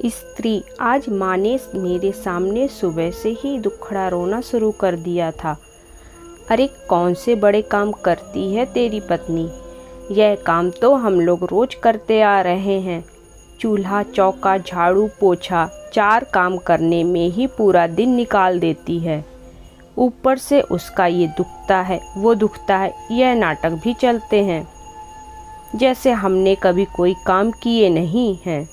स्त्री। आज माँ ने मेरे सामने सुबह से ही दुखड़ा रोना शुरू कर दिया था। अरे कौन से बड़े काम करती है तेरी पत्नी। यह काम तो हम लोग रोज करते आ रहे हैं। चूल्हा चौका झाड़ू पोछा 4 काम करने में ही पूरा दिन निकाल देती है। ऊपर से उसका ये दुखता है वो दुखता है, यह नाटक भी चलते हैं जैसे हमने कभी कोई काम किए नहीं हैं।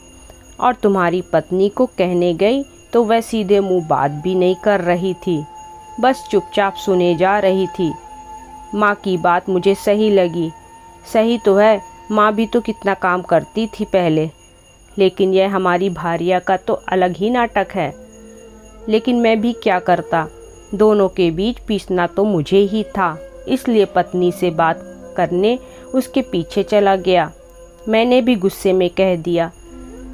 और तुम्हारी पत्नी को कहने गई तो वह सीधे मुंह बात भी नहीं कर रही थी, बस चुपचाप सुने जा रही थी। माँ की बात मुझे सही लगी। सही तो है, माँ भी तो कितना काम करती थी पहले, लेकिन यह हमारी भारिया का तो अलग ही नाटक है। लेकिन मैं भी क्या करता, दोनों के बीच पीसना तो मुझे ही था, इसलिए पत्नी से बात करने उसके पीछे चला गया। मैंने भी गुस्से में कह दिया,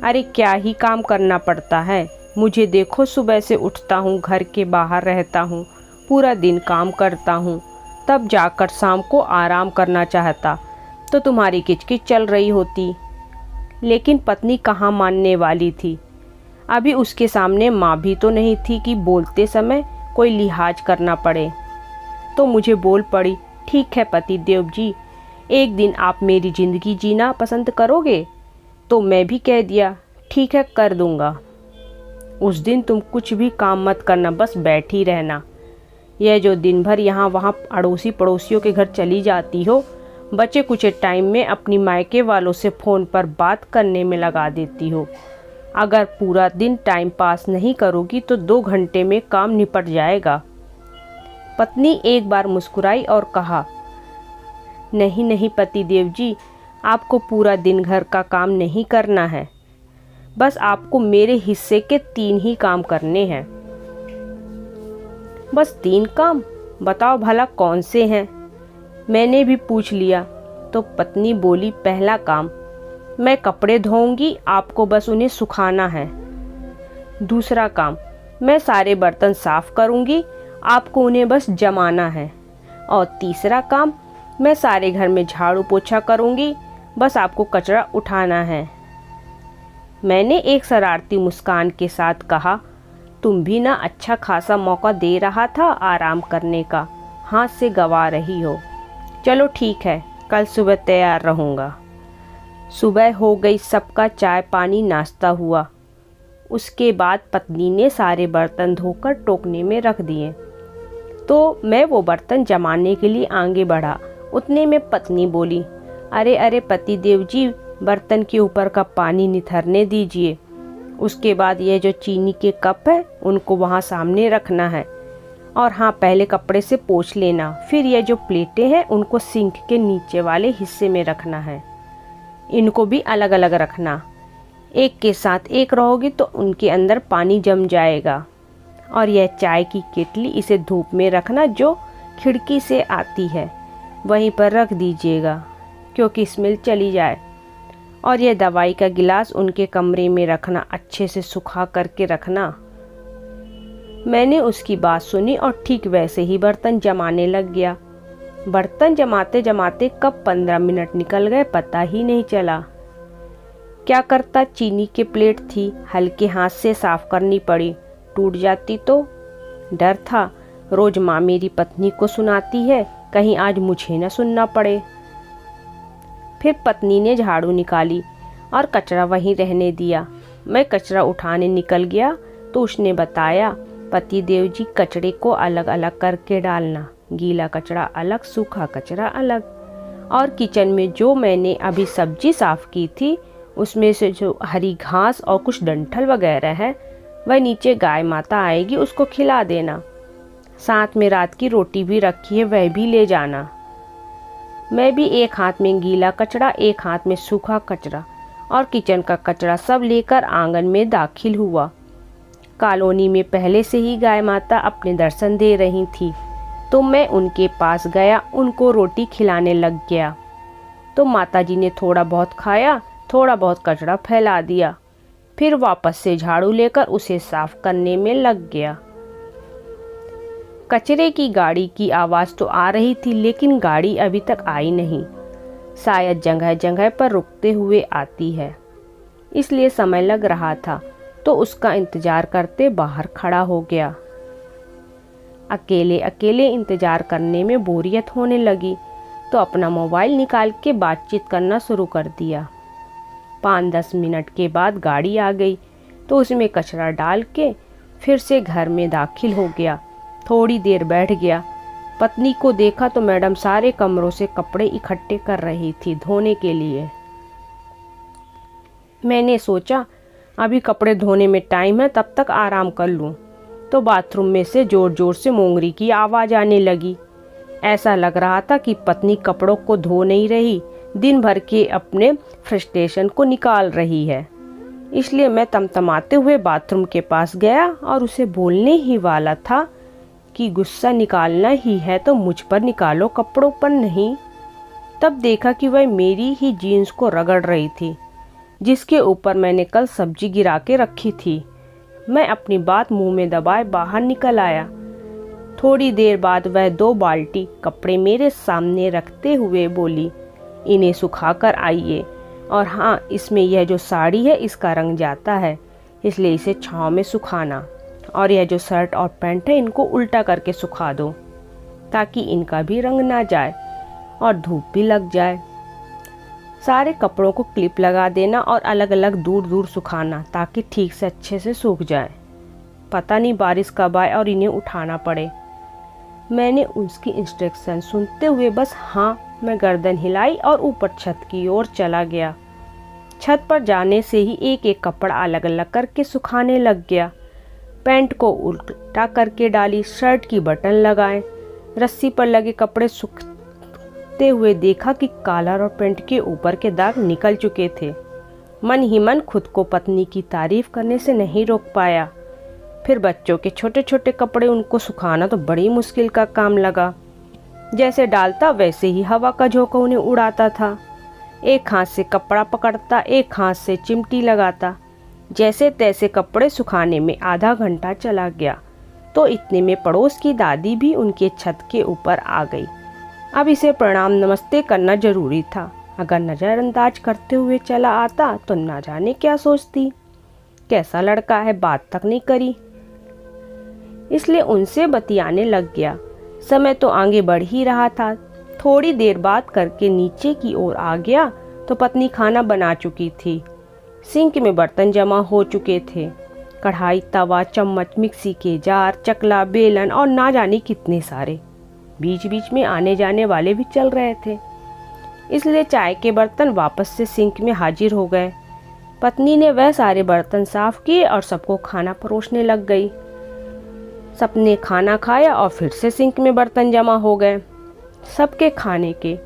अरे क्या ही काम करना पड़ता है। मुझे देखो, सुबह से उठता हूँ, घर के बाहर रहता हूँ, पूरा दिन काम करता हूँ, तब जाकर शाम को आराम करना चाहता तो तुम्हारी किचकिच चल रही होती। लेकिन पत्नी कहाँ मानने वाली थी। अभी उसके सामने माँ भी तो नहीं थी कि बोलते समय कोई लिहाज करना पड़े। तो मुझे बोल पड़ी, ठीक है पति देव जी, एक दिन आप मेरी ज़िंदगी जीना पसंद करोगे? तो मैं भी कह दिया, ठीक है कर दूंगा। उस दिन तुम कुछ भी काम मत करना, बस बैठी रहना। यह जो दिन भर यहाँ वहाँ अड़ोसी पड़ोसियों के घर चली जाती हो, बचे कुछ टाइम में अपनी मायके वालों से फ़ोन पर बात करने में लगा देती हो। अगर पूरा दिन टाइम पास नहीं करोगी तो 2 घंटे में काम निपट जाएगा। पत्नी एक बार मुस्कुराई और कहा, नहीं नहीं पति देव जी, आपको पूरा दिन घर का काम नहीं करना है, बस आपको मेरे हिस्से के 3 ही काम करने हैं। बस 3 काम? बताओ भला कौन से हैं? मैंने भी पूछ लिया तो पत्नी बोली, पहला काम मैं कपड़े धोऊंगी, आपको बस उन्हें सुखाना है। दूसरा काम मैं सारे बर्तन साफ करूंगी, आपको उन्हें बस जमाना है। और तीसरा काम मैं सारे घर में झाड़ू पोछा करूंगी, बस आपको कचरा उठाना है। मैंने एक शरारती मुस्कान के साथ कहा, तुम भी ना अच्छा खासा मौका दे रहा था आराम करने का, हाथ से गवा रही हो। चलो ठीक है, कल सुबह तैयार रहूँगा। सुबह हो गई, सबका चाय पानी नाश्ता हुआ। उसके बाद पत्नी ने सारे बर्तन धोकर टोकने में रख दिए तो मैं वो बर्तन जमाने के लिए आगे बढ़ा। उतने में पत्नी बोली, अरे अरे पति देव जी, बर्तन के ऊपर का पानी निथरने दीजिए। उसके बाद ये जो चीनी के कप है उनको वहाँ सामने रखना है। और हाँ, पहले कपड़े से पोंछ लेना, फिर ये जो प्लेटें हैं उनको सिंक के नीचे वाले हिस्से में रखना है। इनको भी अलग अलग रखना, एक के साथ एक रहोगे तो उनके अंदर पानी जम जाएगा। और यह चाय की केतली, इसे धूप में रखना जो खिड़की से आती है, वहीं पर रख दीजिएगा क्योंकि स्मेल चली जाए। और यह दवाई का गिलास उनके कमरे में रखना, अच्छे से सुखा करके रखना। मैंने उसकी बात सुनी और ठीक वैसे ही बर्तन जमाने लग गया। बर्तन जमाते जमाते कब 15 मिनट निकल गए पता ही नहीं चला। क्या करता, चीनी के प्लेट थी, हल्के हाथ से साफ करनी पड़ी, टूट जाती तो। डर था, रोज माँ मेरी पत्नी को सुनाती है, कहीं आज मुझे न सुनना पड़े। फिर पत्नी ने झाड़ू निकाली और कचरा वहीं रहने दिया। मैं कचरा उठाने निकल गया तो उसने बताया, पति देव जी, कचरे को अलग अलग करके डालना, गीला कचरा अलग, सूखा कचरा अलग। और किचन में जो मैंने अभी सब्जी साफ की थी उसमें से जो हरी घास और कुछ डंठल वगैरह है वह नीचे गाय माता आएगी, उसको खिला देना। साथ में रात की रोटी भी रखी है, वह भी ले जाना। मैं भी एक हाथ में गीला कचरा, एक हाथ में सूखा कचरा और किचन का कचरा सब लेकर आंगन में दाखिल हुआ। कॉलोनी में पहले से ही गाय माता अपने दर्शन दे रही थी तो मैं उनके पास गया, उनको रोटी खिलाने लग गया। तो माताजी ने थोड़ा बहुत खाया, थोड़ा बहुत कचरा फैला दिया, फिर वापस से झाड़ू लेकर उसे साफ करने में लग गया। कचरे की गाड़ी की आवाज़ तो आ रही थी, लेकिन गाड़ी अभी तक आई नहीं। शायद जगह जगह पर रुकते हुए आती है, इसलिए समय लग रहा था। तो उसका इंतज़ार करते बाहर खड़ा हो गया। अकेले अकेले इंतज़ार करने में बोरियत होने लगी तो अपना मोबाइल निकाल के बातचीत करना शुरू कर दिया। 5-10 मिनट के बाद गाड़ी आ गई तो उसमें कचरा डाल के फिर से घर में दाखिल हो गया। थोड़ी देर बैठ गया। पत्नी को देखा तो मैडम सारे कमरों से कपड़े इकट्ठे कर रही थी धोने के लिए। मैंने सोचा अभी कपड़े धोने में टाइम है, तब तक आराम कर लूं। तो बाथरूम में से जोर जोर से मोंगरी की आवाज़ आने लगी। ऐसा लग रहा था कि पत्नी कपड़ों को धो नहीं रही, दिन भर के अपने फ्रस्ट्रेशन को निकाल रही है। इसलिए मैं तमतमाते हुए बाथरूम के पास गया और उसे बोलने ही वाला था कि गुस्सा निकालना ही है तो मुझ पर निकालो, कपड़ों पर नहीं। तब देखा कि वह मेरी ही जीन्स को रगड़ रही थी जिसके ऊपर मैंने कल सब्जी गिरा के रखी थी। मैं अपनी बात मुंह में दबाए बाहर निकल आया। थोड़ी देर बाद वह 2 बाल्टी कपड़े मेरे सामने रखते हुए बोली, इन्हें सुखाकर आइए, और हाँ, इसमें यह जो साड़ी है इसका रंग जाता है, इसलिए इसे छांव में सुखाना, और यह जो शर्ट और पैंट है इनको उल्टा करके सुखा दो ताकि इनका भी रंग ना जाए और धूप भी लग जाए। सारे कपड़ों को क्लिप लगा देना और अलग अलग दूर दूर सुखाना ताकि ठीक से अच्छे से सूख जाए। पता नहीं बारिश कब आए और इन्हें उठाना पड़े। मैंने उसकी इंस्ट्रक्शन सुनते हुए बस हाँ मैं गर्दन हिलाई और ऊपर छत की ओर चला गया। छत पर जाने से ही एक एक कपड़ा अलग अलग करके सुखाने लग गया। पैंट को उल्टा करके डाली, शर्ट की बटन लगाए, रस्सी पर लगे कपड़े सूखते हुए देखा कि कॉलर और पैंट के ऊपर के दाग निकल चुके थे। मन ही मन खुद को पत्नी की तारीफ करने से नहीं रोक पाया। फिर बच्चों के छोटे छोटे कपड़े, उनको सुखाना तो बड़ी मुश्किल का काम लगा। जैसे डालता वैसे ही हवा का झोंका उन्हें उड़ाता था। एक हाथ से कपड़ा पकड़ता, एक हाथ से चिमटी लगाता। जैसे तैसे कपड़े सुखाने में आधा घंटा चला गया तो इतने में पड़ोस की दादी भी उनके छत के ऊपर आ गई। अब इसे प्रणाम नमस्ते करना जरूरी था। अगर नज़रअंदाज करते हुए चला आता तो ना जाने क्या सोचती। कैसा लड़का है, बात तक नहीं करी। इसलिए उनसे बतियाने लग गया। समय तो आगे बढ़ ही रहा था। थोड़ी देर बात करके नीचे की ओर आ गया तो पत्नी खाना बना चुकी थी। सिंक में बर्तन जमा हो चुके थे। कढ़ाई, तवा, चम्मच, मिक्सी के जार, चकला, बेलन और ना जाने कितने सारे। बीच बीच में आने जाने वाले भी चल रहे थे। इसलिए चाय के बर्तन वापस से सिंक में हाजिर हो गए। पत्नी ने वह सारे बर्तन साफ किए और सबको खाना परोसने लग गई। सबने खाना खाया और फिर से सिंक में बर्तन जमा हो गए सबके खाने के।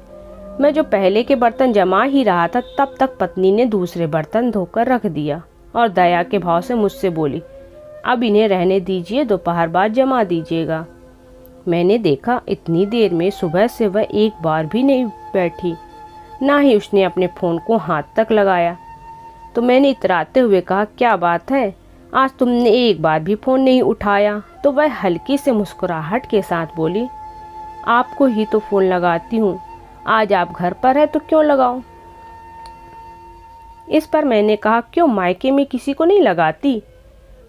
मैं जो पहले के बर्तन जमा ही रहा था तब तक पत्नी ने दूसरे बर्तन धोकर रख दिया और दया के भाव से मुझसे बोली, अब इन्हें रहने दीजिए, दोपहर बाद जमा दीजिएगा। मैंने देखा इतनी देर में सुबह से वह एक बार भी नहीं बैठी, ना ही उसने अपने फ़ोन को हाथ तक लगाया। तो मैंने इतराते हुए कहा, क्या बात है, आज तुमने एक बार भी फ़ोन नहीं उठाया? तो वह हल्की से मुस्कुराहट के साथ बोली, आपको ही तो फ़ोन लगाती हूँ, आज आप घर पर है तो क्यों लगाऊं? इस पर मैंने कहा, क्यों मायके में किसी को नहीं लगाती?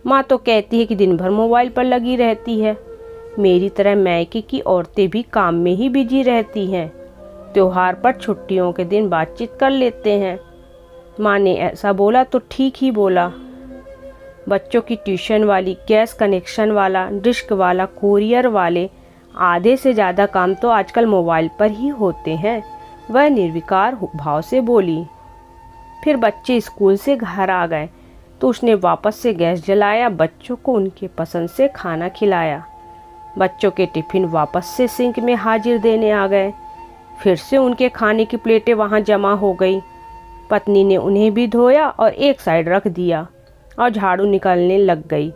माँ तो कहती है कि दिन भर मोबाइल पर लगी रहती है। मेरी तरह मायके की औरतें भी काम में ही बिजी रहती हैं। त्योहार पर छुट्टियों के दिन बातचीत कर लेते हैं। माँ ने ऐसा बोला तो ठीक ही बोला। बच्चों की ट्यूशन वाली, गैस कनेक्शन वाला, डिस्क वाला, कोरियर वाले, आधे से ज़्यादा काम तो आजकल मोबाइल पर ही होते हैं। वह निर्विकार भाव से बोली। फिर बच्चे स्कूल से घर आ गए तो उसने वापस से गैस जलाया, बच्चों को उनके पसंद से खाना खिलाया। बच्चों के टिफ़िन वापस से सिंक में हाजिर देने आ गए। फिर से उनके खाने की प्लेटें वहाँ जमा हो गई। पत्नी ने उन्हें भी धोया और एक साइड रख दिया और झाड़ू निकालने लग गई,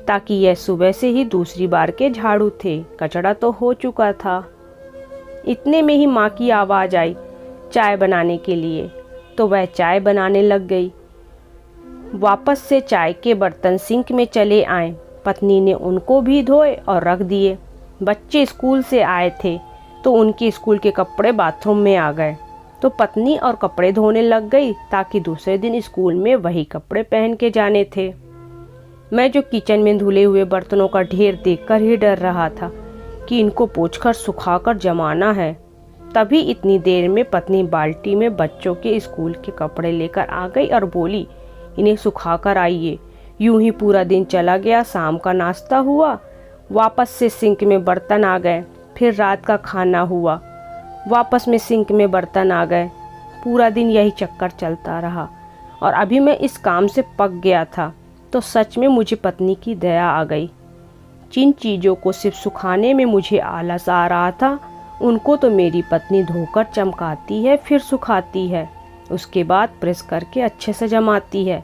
ताकि यह सुबह से ही दूसरी बार के झाड़ू थे, कचरा तो हो चुका था। इतने में ही माँ की आवाज़ आई चाय बनाने के लिए, तो वह चाय बनाने लग गई। वापस से चाय के बर्तन सिंक में चले आए। पत्नी ने उनको भी धोए और रख दिए। बच्चे स्कूल से आए थे तो उनके स्कूल के कपड़े बाथरूम में आ गए, तो पत्नी और कपड़े धोने लग गई ताकि दूसरे दिन स्कूल में वही कपड़े पहन के जाने थे। मैं जो किचन में धुले हुए बर्तनों का ढेर देखकर ही डर रहा था कि इनको पोंछकर सुखाकर जमाना है। तभी इतनी देर में पत्नी बाल्टी में बच्चों के स्कूल के कपड़े लेकर आ गई और बोली, इन्हें सुखाकर आइए। यूं ही पूरा दिन चला गया। शाम का नाश्ता हुआ, वापस से सिंक में बर्तन आ गए। फिर रात का खाना हुआ, वापस में सिंक में बर्तन आ गए। पूरा दिन यही चक्कर चलता रहा और अभी मैं इस काम से पक गया था तो सच में मुझे पत्नी की दया आ गई। जिन चीज़ों को सिर्फ सुखाने में मुझे आलस आ रहा था, उनको तो मेरी पत्नी धोकर चमकाती है, फिर सुखाती है, उसके बाद प्रेस करके अच्छे से जमाती है।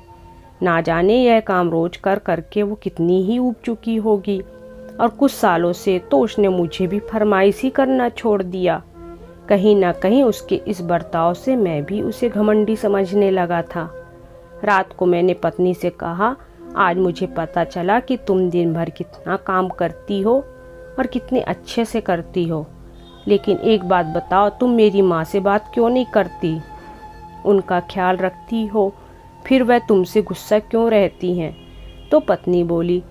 ना जाने यह काम रोज कर करके वो कितनी ही ऊब चुकी होगी। और कुछ सालों से तो उसने मुझे भी फरमाइश ही करना छोड़ दिया। कहीं ना कहीं उसके इस बर्ताव से मैं भी उसे घमंडी समझने लगा था। रात को मैंने पत्नी से कहा, आज मुझे पता चला कि तुम दिन भर कितना काम करती हो और कितने अच्छे से करती हो, लेकिन एक बात बताओ, तुम मेरी माँ से बात क्यों नहीं करती? उनका ख्याल रखती हो, फिर वह तुमसे गुस्सा क्यों रहती हैं? तो पत्नी बोली,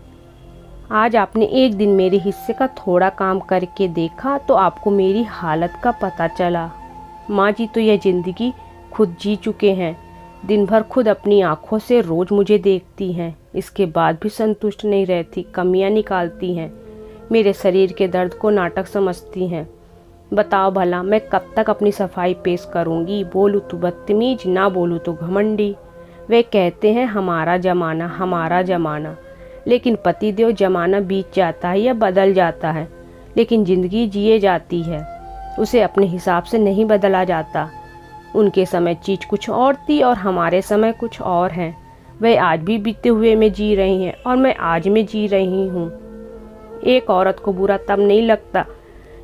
आज आपने एक दिन मेरे हिस्से का थोड़ा काम करके देखा तो आपको मेरी हालत का पता चला। माँ जी तो यह ज़िंदगी खुद जी चुके हैं, दिन भर खुद अपनी आँखों से रोज़ मुझे देखती हैं, इसके बाद भी संतुष्ट नहीं रहती, कमियाँ निकालती हैं, मेरे शरीर के दर्द को नाटक समझती हैं। बताओ भला मैं कब तक अपनी सफाई पेश करूँगी? बोलूँ तो बदतमीज, ना बोलूँ तो घमंडी। वे कहते हैं हमारा ज़माना, हमारा ज़माना, लेकिन पतिदेव ज़माना बीत जाता है या बदल जाता है, लेकिन ज़िंदगी जिए जाती है, उसे अपने हिसाब से नहीं बदला जाता। उनके समय चीज़ कुछ और थी और हमारे समय कुछ और हैं। वे आज भी बीते हुए में जी रही हैं और मैं आज में जी रही हूँ। एक औरत को बुरा तब नहीं लगता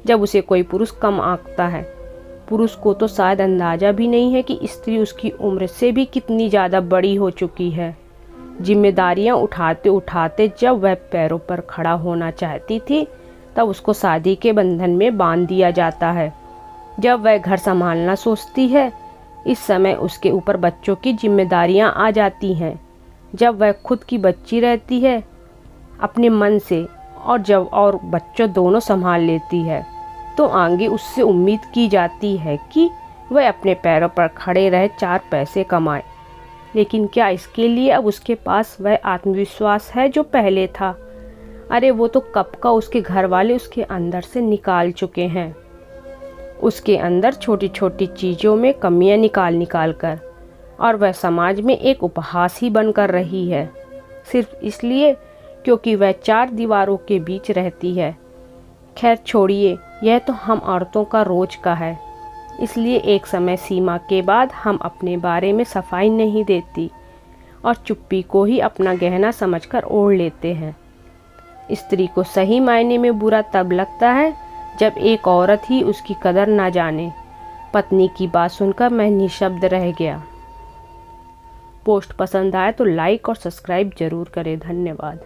जब उसे कोई पुरुष कम आंकता है। पुरुष को तो शायद अंदाज़ा भी नहीं है कि स्त्री उसकी उम्र से भी कितनी ज़्यादा बड़ी हो चुकी है। जिम्मेदारियां उठाते उठाते जब वह पैरों पर खड़ा होना चाहती थी, तब उसको शादी के बंधन में बांध दिया जाता है। जब वह घर संभालना सोचती है, इस समय उसके ऊपर बच्चों की जिम्मेदारियां आ जाती हैं। जब वह खुद की बच्ची रहती है अपने मन से, और बच्चों दोनों संभाल लेती है, तो आगे उससे उम्मीद की जाती है कि वह अपने पैरों पर खड़े रहे, 4 पैसे कमाए। लेकिन क्या इसके लिए अब उसके पास वह आत्मविश्वास है जो पहले था? अरे वो तो कब का उसके घर वाले उसके अंदर से निकाल चुके हैं। उसके अंदर छोटी छोटी चीज़ों में कमियां निकाल कर, और वह समाज में एक उपहास ही बनकर रही है, सिर्फ इसलिए क्योंकि वह 4 दीवारों के बीच रहती है। खैर छोड़िए, यह तो हम औरतों का रोज का है, इसलिए एक समय सीमा के बाद हम अपने बारे में सफाई नहीं देती और चुप्पी को ही अपना गहना समझकर ओढ़ लेते हैं। स्त्री को सही मायने में बुरा तब लगता है जब एक औरत ही उसकी कदर ना जाने। पत्नी की बात सुनकर मैं निशब्द रह गया। पोस्ट पसंद आए तो लाइक और सब्सक्राइब जरूर करें। धन्यवाद।